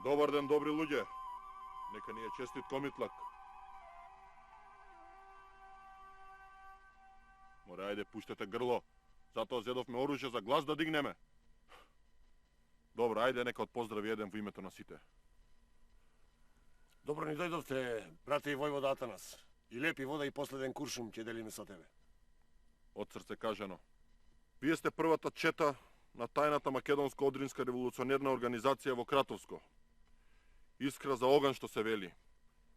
Добар ден, добри луѓе. Нека ни е честит комитлак. Море, ајде, пуштете грло. Затоа зедовме оружје за глас да дигнеме. Добро, ајде, нека од поздрави еден во името на сите. Добро ни дојдовте, брате и војвода Атанас. И лепи вода и последен куршум ќе делиме со тебе. Од срце кажано. Вие сте првата чета на тајната македонско-одринска револуционерна организација во Кратовско. Искра за оган што се вели.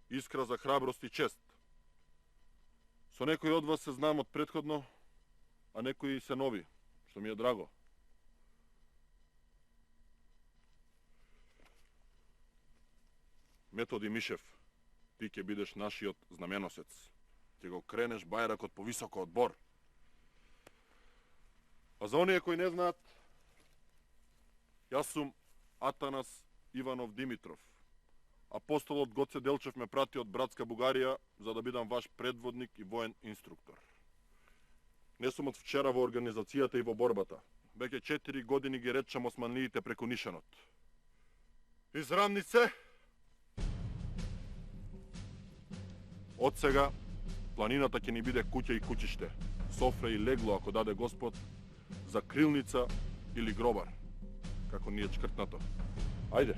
Искра за храброст и чест. Со некои од вас се знам од претходно, а некои се нови, што ми е драго. Методи Мишев, ти ќе бидеш нашиот знаменосец. Ќе го кренеш бајракот повисоко од бор. А за оние кои не знаат, јас сум Атанас Иванов Димитров. Апостолот Гоце Делчев ме прати од братска Бугарија за да бидам ваш предводник и воен инструктор. Не сум од вчера во организацијата и во борбата. Веќе 4 години ги речам османлиите преку нишанот. Израмнице! Од сега, планината ќе ни биде куќа и куќиште, софра и легло, ако даде Господ, за крилница или гробар, како ни е чкртнато. Ајде!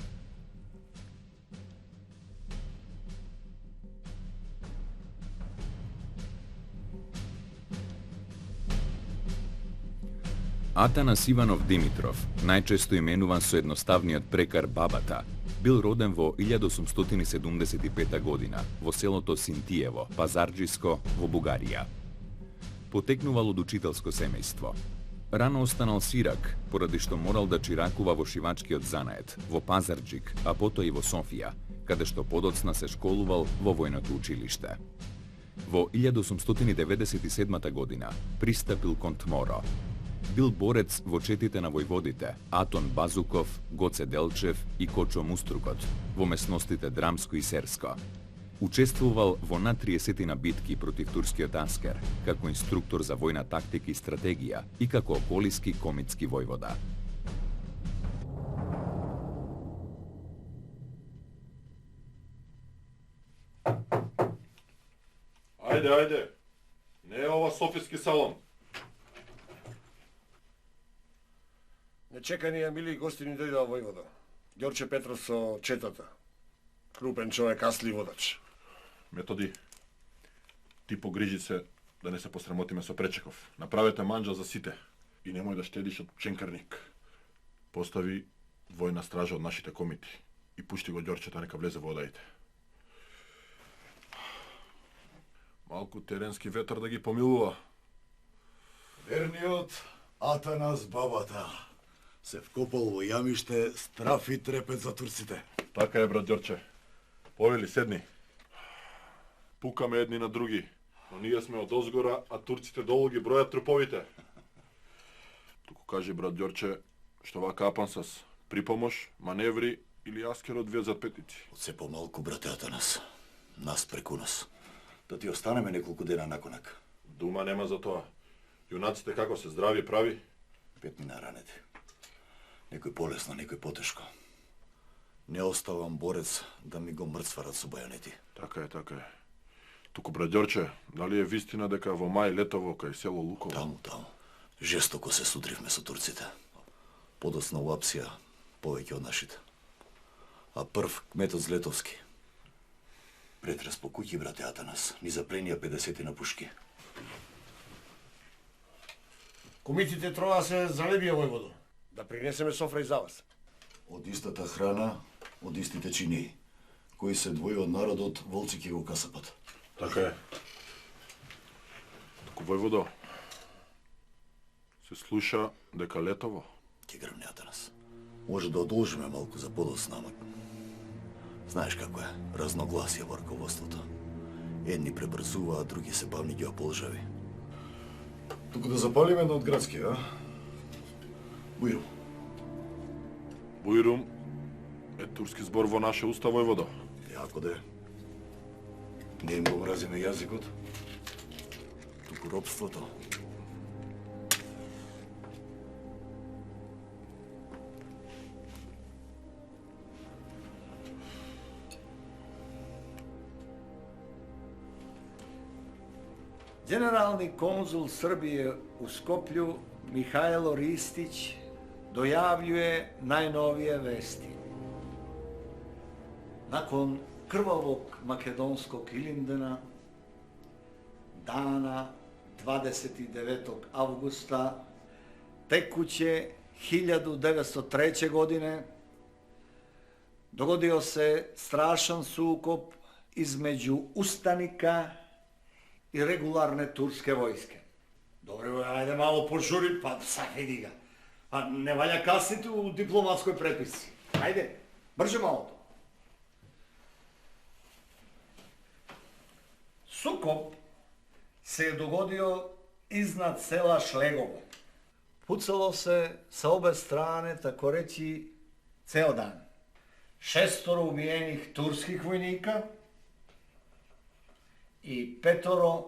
Атанас Иванов Димитров, најчесто именуван со едноставниот прекар Бабата, бил роден во 1875 година во селото Синтиево, Пазарџиско, во Бугарија. Потекнувал од учителско семејство. Рано останал сирак, поради што морал да чиракува во шивачкиот занает, во Пазарџик, а потоа и во Софија, каде што подоцна се школувал во војното училиште. Во 1897 година пристапил кон Тморо. Бил борец во четите на војводите Атон Базуков, Гоце Делчев и Кочо Мустругот во месностите Драмско и Серско. Учествувал во над 30 битки против турскиот аскер, како инструктор за војна тактика и стратегија и како околиски комитски војвода. Ајде, ајде! Не е ова софиски салон. Нечекани мили гости ни дојдоа војвода. Ѓорче Петров со четата. Крупен човек, асли водач. Методи, ти погрижи се да не се посрамотиме со Пречеков. Направете манџа за сите и немој да штедиш од ченкарник. Постави војна стража од нашите комити и пушти го Ѓорчета нека влезе во одаите. Малку теренски ветар да ги помилува. Верниот Атанас Бабата се вкопал во јамиште страф и трепет за турците. Така е, брат Ѓорче. Повели, седни. Пукаме едни на други, но ние сме од озгора, а турците долу ги бројат труповите. Туку кажи, брат Ѓорче, што вака апансас, припомош, маневри или аскерот везат петици. Од се помалку, брате Атанас. Нас преку нас. Да ти останеме неколку дена наконак. Дума нема за тоа. Јунаците како се здрави прави? 5 мина ранети. Некој полесно, некој потешко. Не оставам борец да ми го мрцварат со бајонети. Така е, така е. Туку, брат Ѓорче, дали е вистина дека во мај летово кај село Луково? Таму. Жестоко се судривме со турците. Подоцна у Апсија, повеќе од нашите. А прв кметот Злетовски. Претрес по куќи, брате Атанас, ни запленија 50 на пушки. Комитите троа се залебија војводо. Да принесеме софра и за вас. Од истата храна, од истите чинии. Кој се двои од народот, волци ќе го касапат. Така е. Туку, војводо, се слуша дека летово? Ќе грмне, Атанас. Може да одолжиме малку за подоцна, ама... Знаеш како е, разногласие во раководството. Едни пребрзува, а други се бавни ги ополжави. Туку да запалиме на одградски, а? Бујрум. Бујрум е турски збор во наше уста, војводо. Јако да е. Не им го мразиме јазикот, туку робството. Generalni konzul Srbije u Skoplju Mihajlo Ristić dojavljuje najnovije vesti. Nakon krvavog makedonskog Ilindena, dana 29. avgusta tekuće 1903. godine, dogodio se strašan sukob između ustanika i regularne turske vojske. Dobro, ajde malo požuri, pa sad vidi ga. Pa ne valja kasniti u diplomatskoj prepisci. Ajde, brže malo to. Sukob se je dogodio iznad sela Šlegovo. Pucalo se sa obe strane, tako reći, ceo dan. 6 ubijenih turskih vojnika i 5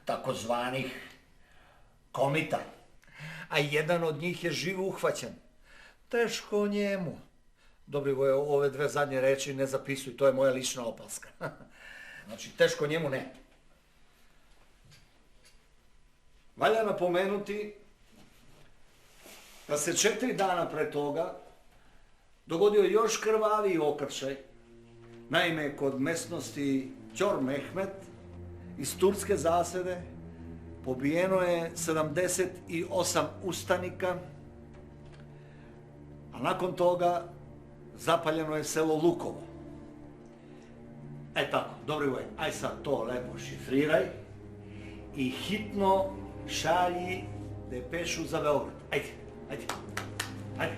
takozvanih komita. A jedan od njih je živo uhvaćen. Teško njemu. Dobrivoje, ove dve zadnje reči ne zapisuj, to je moja lična opaska. Znači, teško njemu ne. Valja napomenuti da se 4 dana pre toga dogodio još krvaviji okršaj. Naime, kod mesnosti Ćor Mehmet iz turske zasede pobijeno je 78 ustanika, a nakon toga zapaljeno je selo Lukovo. Tako, Dobrivoje, aj sad to lepo šifriraj i hitno šalji depešu za Beograd. Ajde.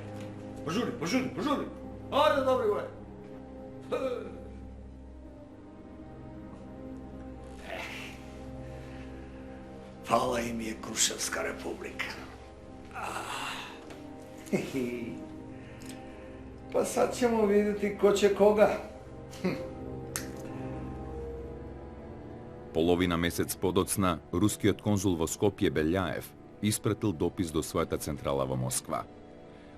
Požuri. Ajde, Dobrivoje. Pala im je Kruševska republika. Pa sad ćemo vidjeti ko će koga. Половина месец подоцна, рускиот конзул во Скопје Белјаев испратил допис до својата централа во Москва.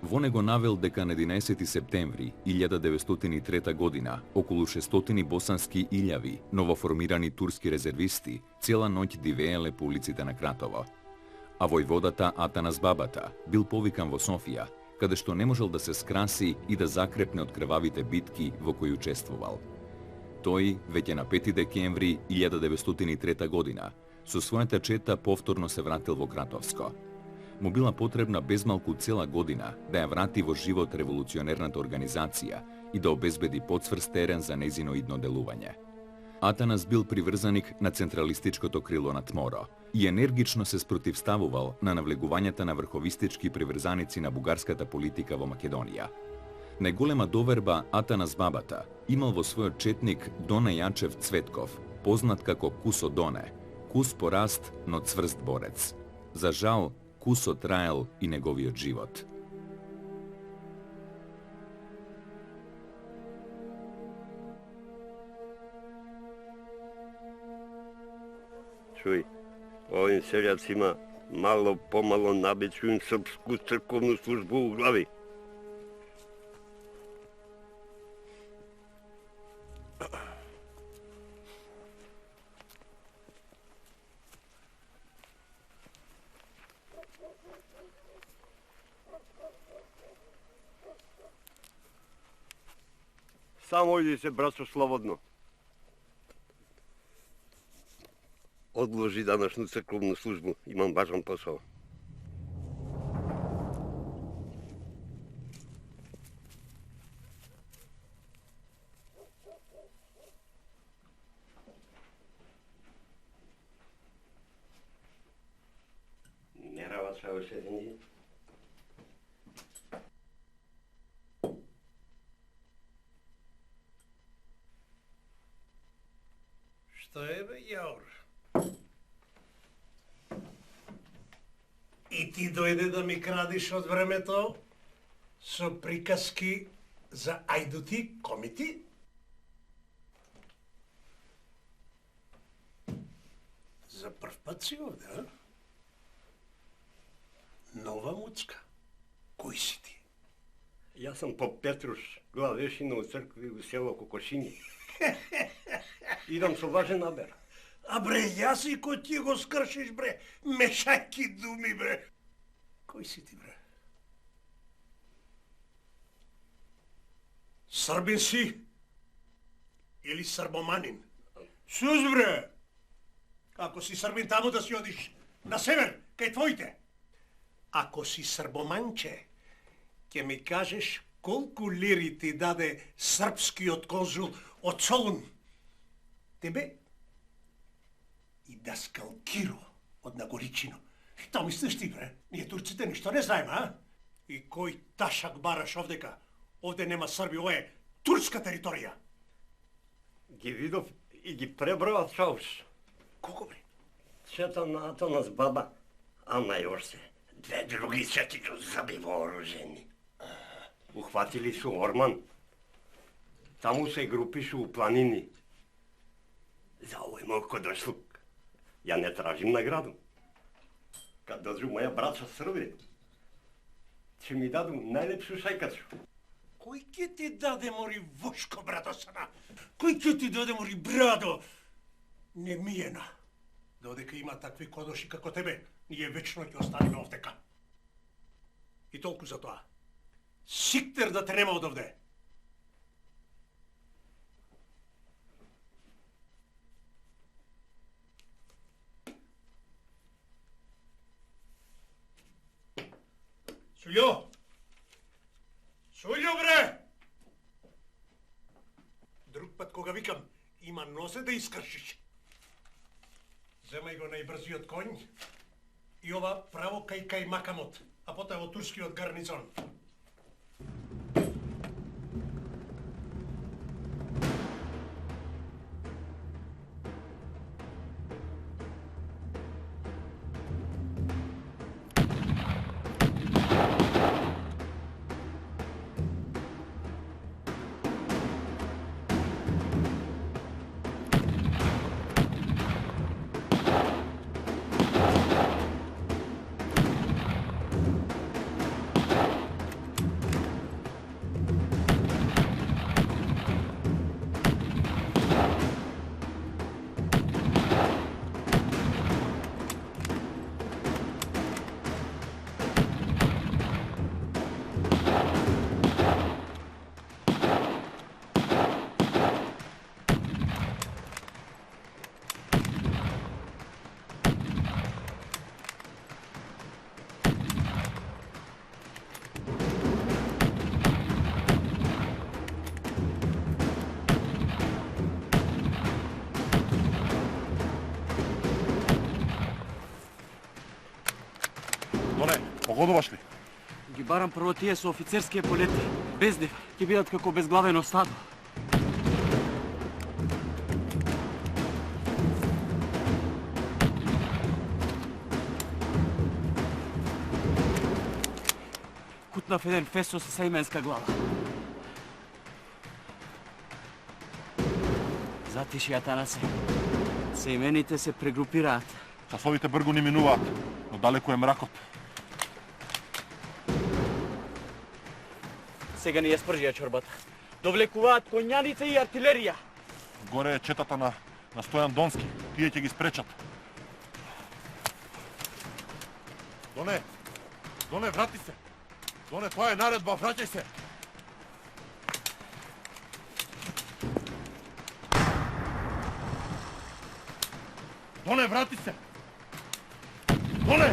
Во него навел дека на 11 септември 1903 година околу 600 босански илјави новоформирани турски резервисти цела ноќ дивееле по улиците на Кратово. А војводата Атанас Бабата бил повикан во Софија, каде што не можел да се скраси и да закрепне од крвавите битки во кои учествувал. Тој, веќе на 5 декември 1903 година, со својата чета повторно се вратил во Кратовско. Му била потребна безмалку цела година да ја врати во живот револуционерната организација и да обезбеди поцврст терен за нејзино идно делување. Атанас бил приврзаник на централистичкото крило на ТМОРО и енергично се спротивставувал на навлегувањата на врховистички приврзаници на бугарската политика во Македонија. Најголема доверба Атанас Бабата имал во својот четник Доне Јачев Цветков, познат како Кусо Доне, кус пораст, но цврст борец. За жал, Кусо траел и неговиот живот. Чуј, овим селјацима мало помало набичујам српску црковну службу у глави. Само иди се, брато, слободно. Одложи данашну црковну службу, имам важен посол. Мерава се оседени. Што е, бе, Јаур? И ти дојде да ми крадиш од времето со приказки за ајдути, комити? За прв пат си овде, а? Нова муцка. Кој си ти? Јас сум поп Петруш, главешина од цркви у село Кокошини. Идам со важен набер. А бре, јас и кој ти го скршиш, бре, мешаки думи, бре. Кој си ти, бре? Србин си? Или србоманин? Сус, бре! Ако си србин, таму да си одиш на север, кај твоите. Ако си србоманче, ќе ми кажеш колку лири ти даде српскиот конзул од Солун. Тебе и Даскал Киро од Нагоричино. Тоа мислиш ти, бре? Ние турците ништо не знаеме, а? И кој ташак бараш овдека? Овде нема Срби, ова е турска територија. Ги видов и ги пребројав Чаус. Колку, бре? Чета на Атанас баба, ама још се. Две други сетичо заби вооружени. Ухватили су Орман. Таму се групишу у планини. За овој мој кодошлук. Ја не тражим награду. Кад доđу моја браќа Срби, ќе ми даду најлепшу шајкачу. Кој ќе ти даде, мори, Вошко, брадо сана? Кој ќе ти даде, мори, брадо? Немиена. Додека има такви кодоши како тебе, ние вечно ќе останеме овдека. И толку за тоа. Сиктер да те нема од овде. Сулјо! Сулјо, бре! Друг пат кога викам, има нозе да искршиш. Земај го најбрзиот конј и ова право кај Макамот, а потоа во турскиот гарнизон. Погодуваш ли? Ги барам прво тие со офицерские полети. Без нив ќе бидат како безглавено стадо. Кутнав еден фесо со саименска глава. Затиши, Атанасе. Саимените се прегрупираат. Часовите бргу ни минуваат, но далеку е мракот. Сега ни ја спржија чорбата. Довлекуваат коњаните и артилерија. Горе е четата на Стојан Донски. Тие ќе ги спречат. Доне, врати се. Доне, тоа е наредба, враќај се. Доне, врати се. Доне!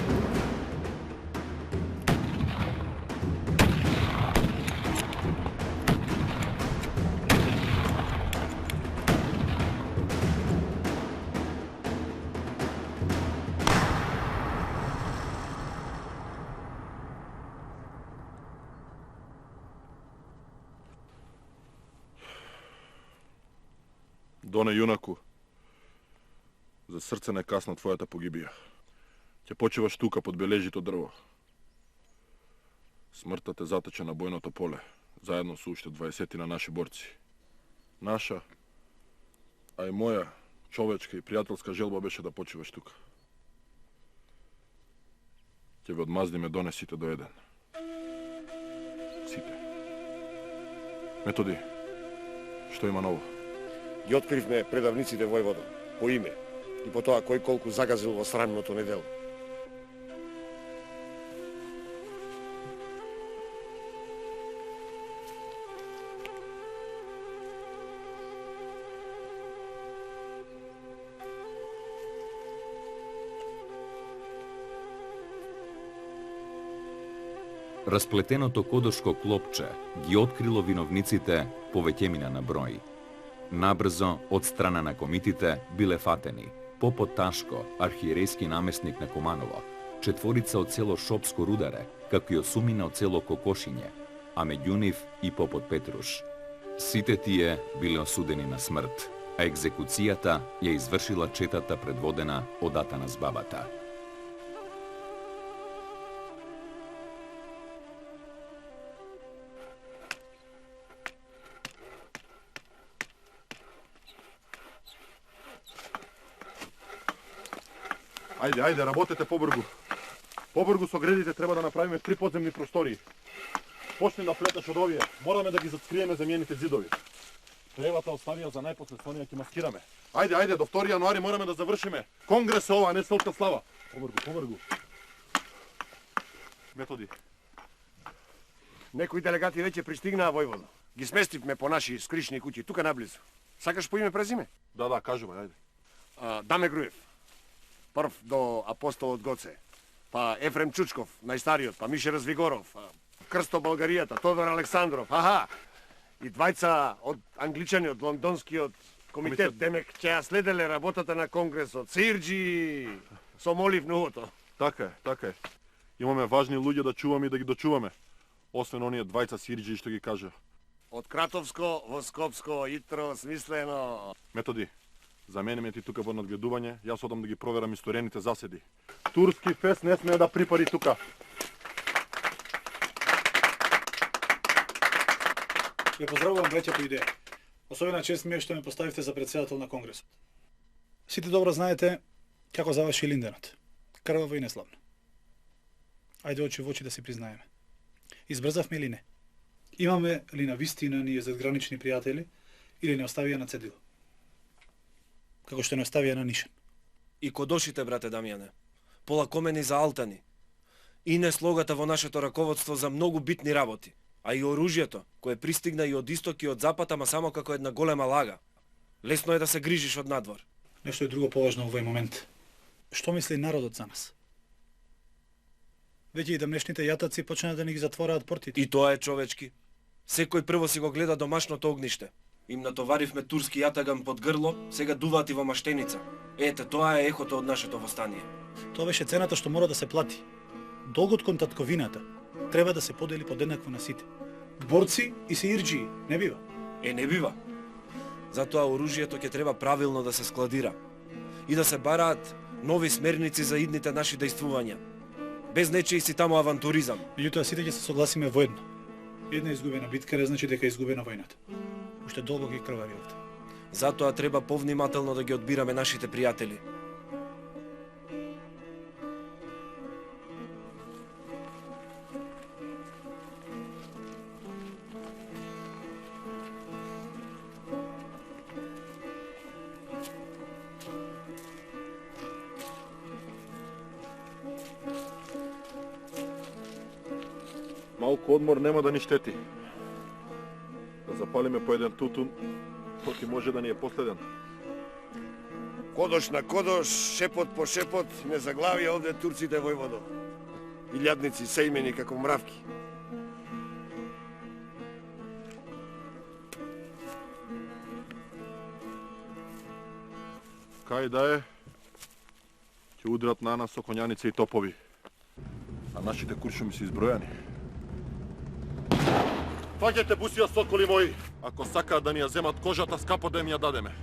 Доне, јунаку, за срце не касна твојата погибија. Ќе почиваш тука под бележито дрво. Смртта те затече на бојното поле, заедно со уште 20 на наши борци. Наша, а и моја човечка и пријателска желба беше да почиваш тука. Ќе ве одмаздиме, Доне, сите до еден. Сите. Методи, што има ново? Ги откривме предавниците војвода, по име. И по тоа кој колку загазил во срамното недело. Расплетеното кодошко клопче ги открило виновниците повеќемина на број. Набрзо, од страна на комитите, биле фатени попот Ташко, архиерејски наместник на Куманово, четворица од село Шопско Рударе, како и осумина од село Кокошиње, а меѓу нив и попот Петруш. Сите тие биле осудени на смрт, а екзекуцијата ја извршила четата предводена од Атанас Бабата. Ајде, работете побргу. Побргу со гредите треба да направиме 3 подземни простории. Почни да плетеш од овие. Мораме да ги зацкриеме земјените зидови. Тревата оставија за најпосле со оние ќе маскираме. Ајде, до 2 јануари мораме да завршиме. Конгрес ова, не Селка слава. Побргу. Методи. Некои делегати веќе пристигнаа војводо. Ги сместивме по наши скришни куќи тука наблизу. Сакаш по име презиме? Да, кажувај, ајде. Даме Груев. Прв до апостолот Гоце, па Ефрем Чучков, најстариот, па Мише Развигоров, Крсто Българијата, Тодор Александров, и двајца од англичани од лондонскиот комитет, демек ќе ја следеле работата на конгресот. Сирджи, со молив нуото. Така е. Имаме важни луѓе да чуваме и да ги дочуваме. Освен оние двајца сирджи што ги кажа. Од Кратовско во Скопско, итро, смислено. Методи, заменеме ти тука во надгледување, јас одам да ги проверам исторените заседи. Турски фест не смее да припари тука. Ве поздравувам, браќа, по идеја. Особена чест ми е што ме поставивте за председател на конгресот. Сите добро знаете како заврши Линденот. Крваво и неславно. Ајде очи во очи да си признаеме. Избрзавме или не? Имаме ли на вистина ние задгранични пријатели или не оставија на цедило? Како што не оставија на нишен. И кодошите, брате Дамјане, полакомени за алтани. И не слогата во нашето раководство за многу битни работи, а и оружјето, кое пристигна и од исток и од запад, ама само како една голема лага. Лесно е да се грижиш од надвор. Нешто е друго поважно во овој момент. Што мисли народот за нас? Веќе и дамнешните јатаци почнаа да ни ги затвораат портите. И тоа е човечки. Секој прво си го гледа домашното огниште. Им натоваривме турски јатаган под грло, сега дуваат и во маштеница. Ете, тоа е ехото од нашето востание. Тоа беше цената што мора да се плати. Долгот кон татковината треба да се подели подеднакво на сите. Борци и сеирџии, не бива. Не бива. Затоа оружјето ќе треба правилно да се складира и да се бараат нови смерници за идните наши дејствувања. Без нечеј си таму авантуризам. Меѓутоа сите ќе се согласиме во едно. Една изгубена битка не значи дека е изгубена војната. Уште долго ги крвари овде. Затоа треба повнимателно да ги одбираме нашите пријатели. Малку одмор нема да ни штети. Да запалиме по еден тутун, токи може да ни е последен. Кодош на кодош, шепот по шепот, не заглавија овде турците војводо. Илјадници се имени како мравки. Кај да е, ќе удрат на нас со конјаница и топови. А нашите куршуми се избројани. Фаќате бусија соколи мои, ако сакаат да ни ја земат кожата, скапо да им ја дадеме.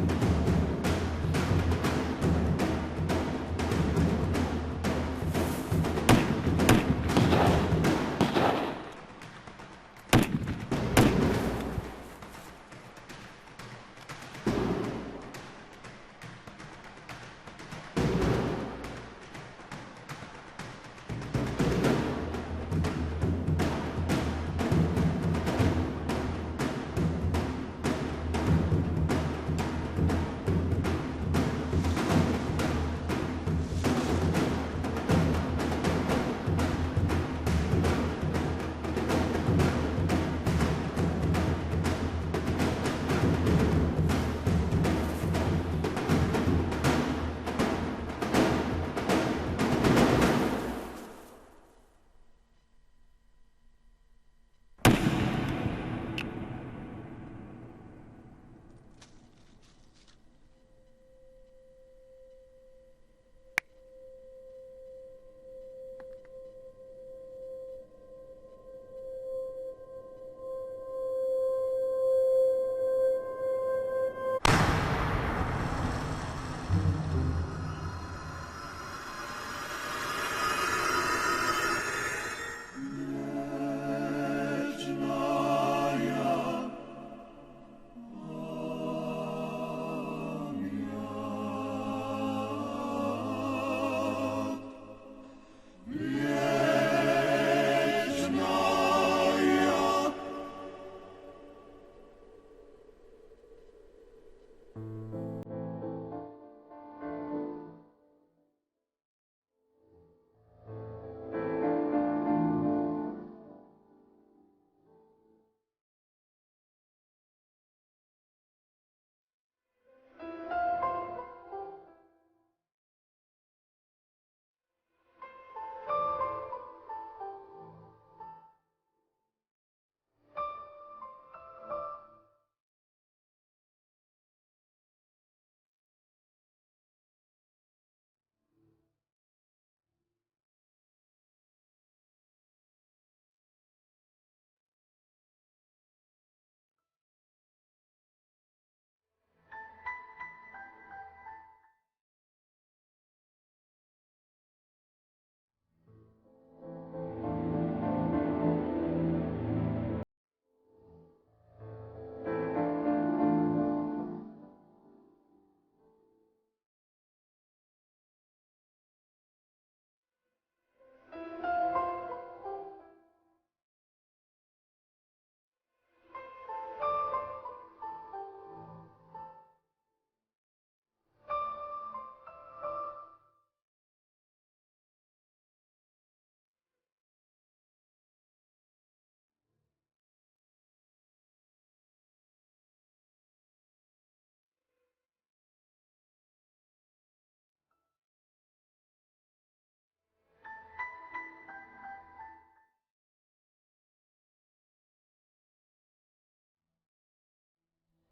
Иванов.